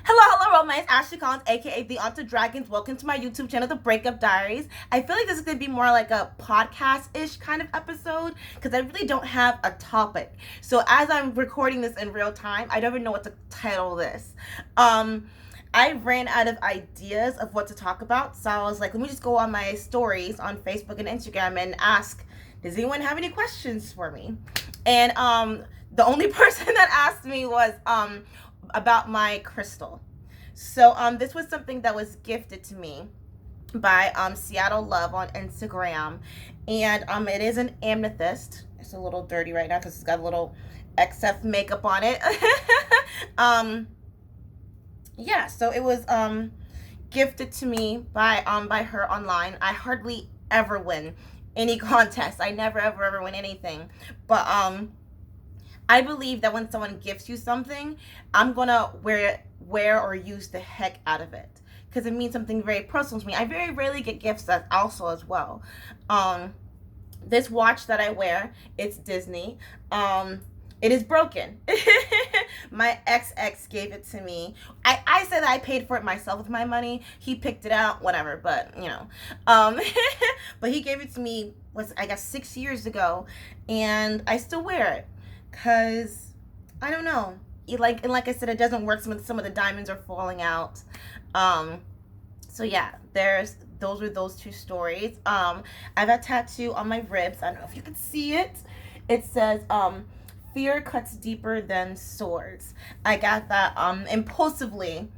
Hello, romance. Ashley Collins, aka the Aunt of Dragons. Welcome to my YouTube channel, The Breakup Diaries. I feel like this is gonna be more like a podcast-ish kind of episode because I really don't have a topic. So as I'm recording this in real time, I don't even know what to title this. I ran out of ideas of what to talk about, so I was like, let me just go on my stories on Facebook and Instagram and ask, does anyone have any questions for me? And the only person that asked me was about my crystal. So this was something that was gifted to me by Seattle Love on Instagram, and it is an amethyst. It's a little dirty right now because it's got a little XF makeup on it. um yeah, so it was gifted to me by her online. I hardly ever win any contest. I never ever win anything. But I believe that when someone gifts you something, I'm gonna wear or use the heck out of it because it means something very personal to me. I very rarely get gifts that also as well. This watch that I wear, it's Disney. It is broken. My ex gave it to me. I said I paid for it myself with my money. He picked it out, whatever, but you know. But he gave it to me, I guess 6 years ago, and I still wear it because I don't know. Like I said, it doesn't work. Some of the diamonds are falling out. So yeah, those were those two stories. I have a tattoo on my ribs. I don't know if you can see it. It says fear cuts deeper than swords. I got that impulsively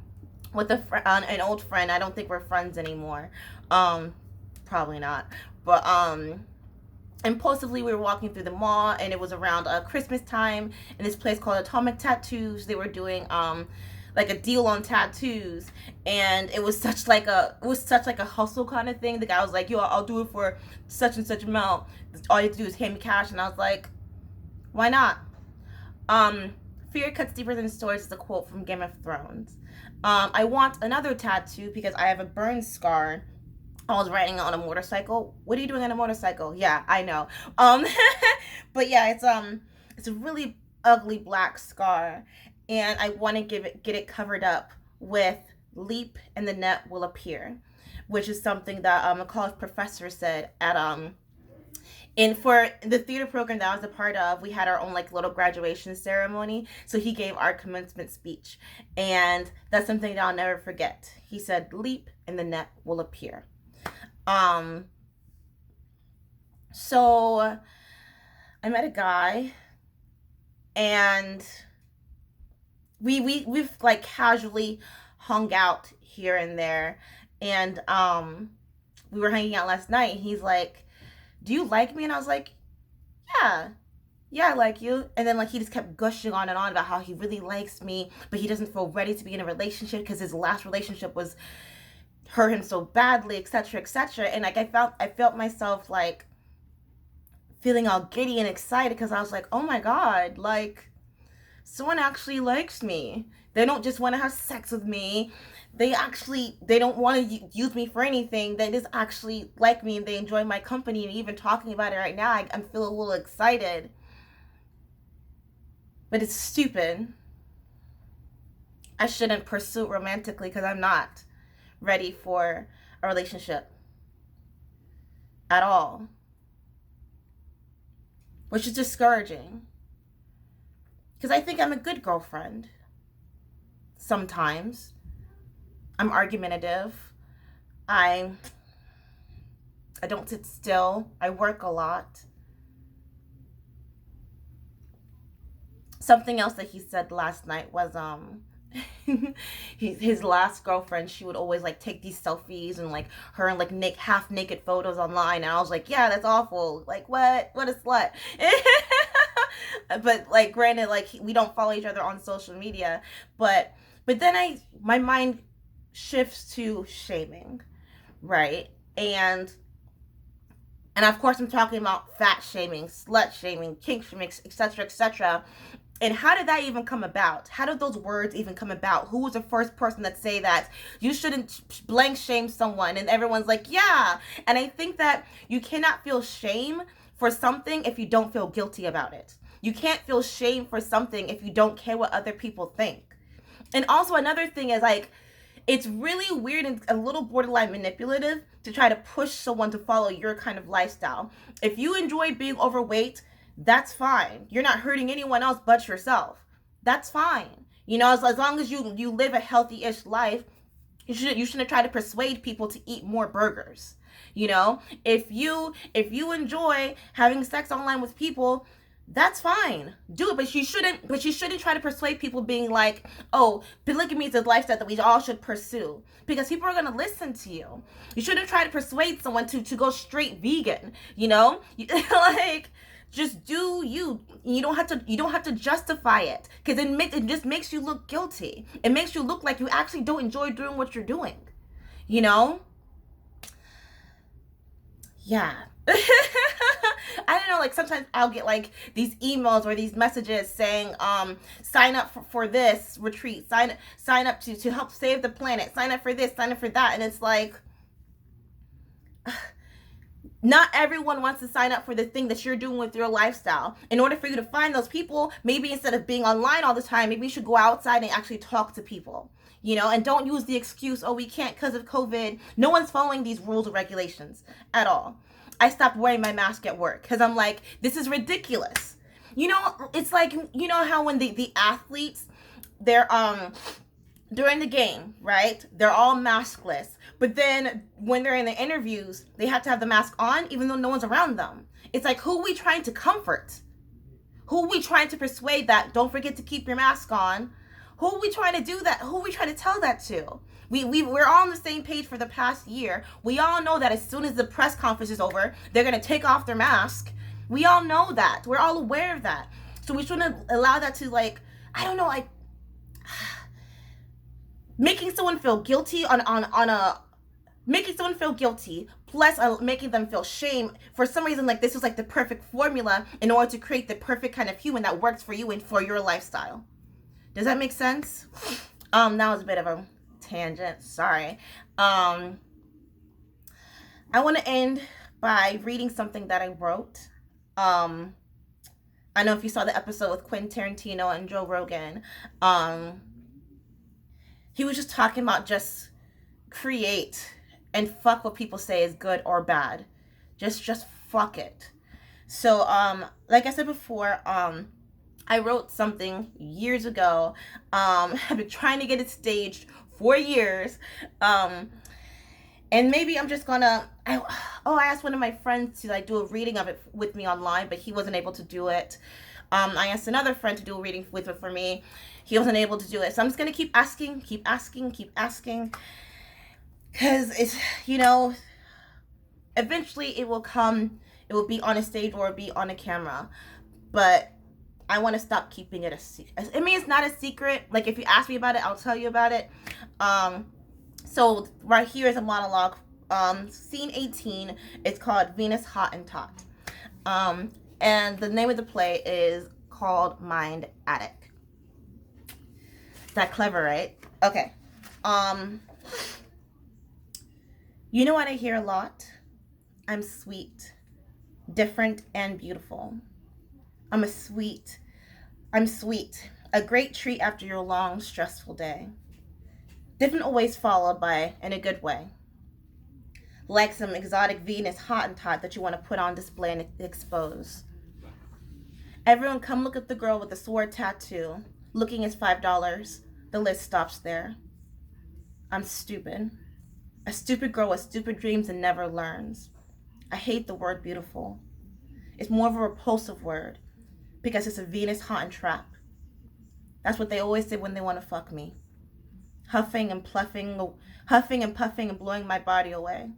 with an old friend. I don't think we're friends anymore. Probably not. But impulsively we were walking through the mall, and it was around Christmas time, in this place called Atomic Tattoos. They were doing like a deal on tattoos, and it was such like a hustle kind of thing. The guy was like, yo, I'll do it for such and such amount. All you have to do is hand me cash. And I was like, why not? Fear cuts deeper than swords is a quote from Game of Thrones. I want another tattoo because I have a burn scar. I was riding on a motorcycle. What are you doing on a motorcycle? Yeah, I know. But yeah, it's a really ugly black scar, and I want to get it covered up with "Leap and the net will appear," which is something that a college professor said at and for the theater program that I was a part of, we had our own like little graduation ceremony. So he gave our commencement speech, and that's something that I'll never forget. He said, "Leap and the net will appear." So I met a guy, and we've like casually hung out here and there, and we were hanging out last night, and he's like, do you like me? And I was like, yeah, I like you. And then like he just kept gushing on and on about how he really likes me, but he doesn't feel ready to be in a relationship because his last relationship was hurt him so badly, etc., etc. And like I felt myself like feeling all giddy and excited because I was like, oh my god, like someone actually likes me. They don't just want to have sex with me. They don't want to use me for anything. They just actually like me, and they enjoy my company. And even talking about it right now, I'm feeling a little excited. But it's stupid. I shouldn't pursue it romantically because I'm not ready for a relationship at all, which is discouraging because I think I'm a good girlfriend. Sometimes I'm argumentative. I don't sit still. I work a lot. Something else that he said last night was his last girlfriend, she would always like take these selfies and like her and like half naked photos online, and I was like, yeah, that's awful. Like what a slut. But like granted, like we don't follow each other on social media, but then my mind shifts to shaming, right? And of course I'm talking about fat shaming, slut shaming, kink shaming, etc., etc. And how did that even come about? How did those words even come about? Who was the first person that say that you shouldn't blank shame someone? And everyone's like, yeah. And I think that you cannot feel shame for something if you don't feel guilty about it. You can't feel shame for something if you don't care what other people think. And also another thing is like, it's really weird and a little borderline manipulative to try to push someone to follow your kind of lifestyle. If you enjoy being overweight, that's fine. You're not hurting anyone else but yourself. That's fine. As long as you live a healthy-ish life, you shouldn't try to persuade people to eat more burgers. If you enjoy having sex online with people, that's fine. Do it, but you shouldn't try to persuade people being like, oh, polygamy is a lifestyle that we all should pursue. Because people are gonna listen to you. You shouldn't try to persuade someone to go straight vegan, like, just do you. You don't have to justify it, because it just makes you look guilty. It makes you look like you actually don't enjoy doing what you're doing. You know? Yeah. I don't know, like sometimes I'll get like these emails or these messages saying, sign up for this retreat, sign up to help save the planet, sign up for this, sign up for that. And it's like, not everyone wants to sign up for the thing that you're doing with your lifestyle. In order for you to find those people, maybe instead of being online all the time, maybe you should go outside and actually talk to people. And don't use the excuse, oh, we can't because of COVID. No one's following these rules or regulations at all. I stopped wearing my mask at work because I'm like, this is ridiculous. It's like, how when the athletes, they're during the game, right? They're all maskless. But then when they're in the interviews, they have to have the mask on even though no one's around them. It's like, who are we trying to comfort? Who are we trying to persuade that don't forget to keep your mask on? Who are we trying to do that? Who are we trying to tell that to? We're all on the same page for the past year. We all know that as soon as the press conference is over, they're going to take off their mask. We all know that. We're all aware of that. So we shouldn't allow that to, like, I don't know, like, making someone feel guilty making someone feel guilty plus making them feel shame for some reason. Like, this is like the perfect formula in order to create the perfect kind of human that works for you and for your lifestyle. Does that make sense? That was a bit of a tangent, sorry. I want to end by reading something that I wrote. I know if you saw the episode with Quentin Tarantino and Joe Rogan, he was just talking about just create and fuck what people say is good or bad. Just fuck it. So like I said before, I wrote something years ago. I've been trying to get it staged for years. And maybe I'm just gonna I asked one of my friends to like do a reading of it with me online, but he wasn't able to do it. I asked another friend to do a reading with it for me. He wasn't able to do it. So I'm just gonna keep asking. Because it's, eventually it will come. It will be on a stage or be on a camera. But I want to stop keeping it a secret. I mean, it's not a secret. Like, if you ask me about it, I'll tell you about it. So right here is a monologue. Scene 18. It's called Venus Hot and Tot. And the name of the play is called Mind Addict. Is that clever, right? Okay. You know what I hear a lot? I'm sweet, different, and beautiful. I'm sweet. A great treat after your long, stressful day. Different always followed by in a good way. Like some exotic Venus Hottentot that you want to put on display and expose. Everyone come look at the girl with the sword tattoo. Looking is $5. The list stops there. I'm stupid. A stupid girl with stupid dreams and never learns. I hate the word beautiful. It's more of a repulsive word because it's a Venus haunting trap. That's what they always say when they want to fuck me. Huffing and puffing and blowing my body away.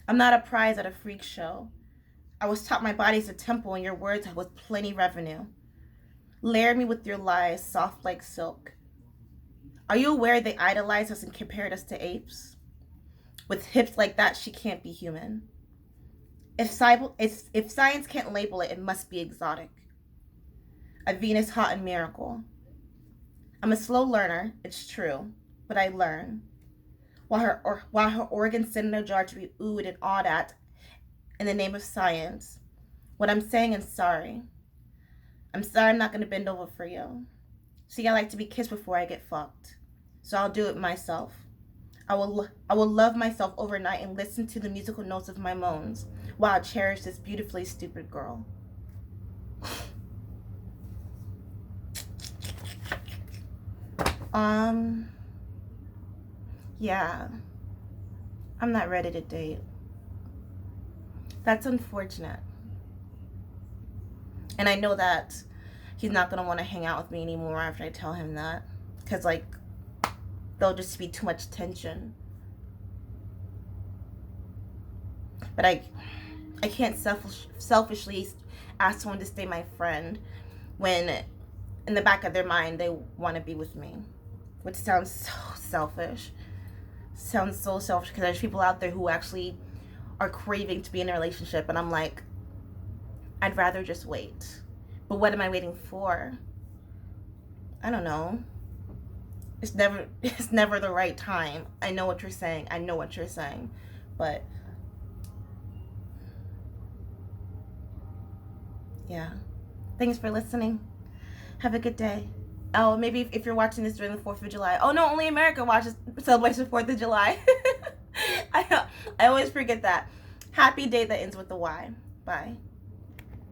I'm not a prize at a freak show. I was taught my body's a temple and your words have with plenty revenue. Layer me with your lies, soft like silk. Are you aware they idolized us and compared us to apes? With hips like that, she can't be human. If science can't label it, it must be exotic. A Venus hot and miracle. I'm a slow learner, it's true, but I learn. While her organs sit in a jar to be oohed and awed at in the name of science, what I'm saying is sorry. I'm sorry I'm not going to bend over for you. See, I like to be kissed before I get fucked. So I'll do it myself. I will love myself overnight and listen to the musical notes of my moans while I cherish this beautifully stupid girl. Yeah. I'm not ready to date. That's unfortunate. And I know that he's not going to want to hang out with me anymore after I tell him that. Because, like, there'll just be too much tension. But I can't selfishly ask someone to stay my friend when in the back of their mind they want to be with me. Which sounds so selfish. Sounds so selfish because there's people out there who actually are craving to be in a relationship. And I'm like, I'd rather just wait. But what am I waiting for? I don't know. It's never the right time. I know what you're saying. But yeah. Thanks for listening. Have a good day. Oh, maybe if you're watching this during the 4th of July. Oh no, only America celebrates the 4th of July. I always forget that. Happy day that ends with a Y. Bye.